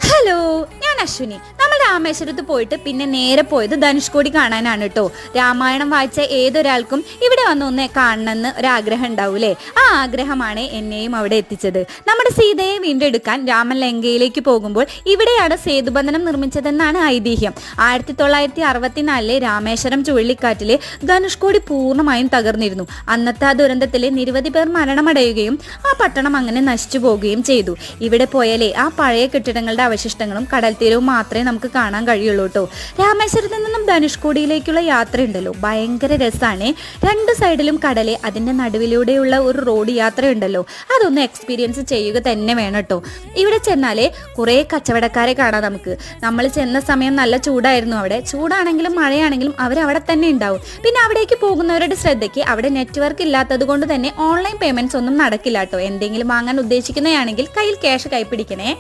Hello, ഞാൻ അശ്വിനി. നമ്മൾ രാമേശ്വരത്ത് പോയിട്ട് പിന്നെ നേരെ പോയത് ധനുഷ്കോടി കാണാനാണ് കേട്ടോ. രാമായണം വായിച്ച ഏതൊരാൾക്കും ഇവിടെ വന്നൊന്ന് കാണണമെന്ന് ഒരാഗ്രഹം ഉണ്ടാവൂലേ? ആ ആഗ്രഹമാണ് എന്നെയും അവിടെ എത്തിച്ചത്. നമ്മുടെ സീതയെ വീണ്ടെടുക്കാൻ രാമൻ ലങ്കയിലേക്ക് പോകുമ്പോൾ ഇവിടെയാണ് സേതുബന്ധനം നിർമ്മിച്ചതെന്നാണ് ഐതിഹ്യം. 1964 രാമേശ്വരം ചുഴലിക്കാറ്റിലെ ധനുഷ്കോടി പൂർണ്ണമായും തകർന്നിരുന്നു. അന്നത്തെ ആ ദുരന്തത്തിലെ നിരവധി പേർ മരണമടയുകയും ആ പട്ടണം അങ്ങനെ നശിച്ചു പോവുകയും ചെയ്തു. ഇവിടെ പോയാലേ ആ പഴയ കെട്ടിടങ്ങളുടെ അവശിഷ്ടങ്ങളും കടൽ തീരവും മാത്രമേ നമുക്ക് കാണാൻ കഴിയുള്ളൂ കേട്ടോ. രാമേശ്വരത്ത് നിന്നും ധനുഷ്കോടിയിലേക്കുള്ള യാത്ര ഉണ്ടല്ലോ, ഭയങ്കര രസമാണ്. രണ്ട് സൈഡിലും കടലെ, അതിൻ്റെ നടുവിലൂടെയുള്ള ഒരു റോഡ് യാത്ര ഉണ്ടല്ലോ, അതൊന്ന് എക്സ്പീരിയൻസ് ചെയ്യുക തന്നെ വേണം കേട്ടോ. ഇവിടെ ചെന്നാലേ കുറേ കച്ചവടക്കാരെ കാണാം നമുക്ക്. നമ്മൾ ചെന്ന സമയം നല്ല ചൂടായിരുന്നു. അവിടെ ചൂടാണെങ്കിലും മഴയാണെങ്കിലും അവരവിടെ തന്നെ ഉണ്ടാവും. പിന്നെ അവിടേക്ക് പോകുന്നവരുടെ ശ്രദ്ധയ്ക്ക് അവിടെ നെറ്റ്വർക്ക് ഇല്ലാത്തത് കൊണ്ട് തന്നെ ഓൺലൈൻ പേയ്മെന്റ്സ് ഒന്നും നടക്കില്ല കേട്ടോ. എന്തെങ്കിലും വാങ്ങാൻ ഉദ്ദേശിക്കുന്നതാണെങ്കിൽ കയ്യിൽ ക്യാഷ് കൈപ്പിടിക്കണേ.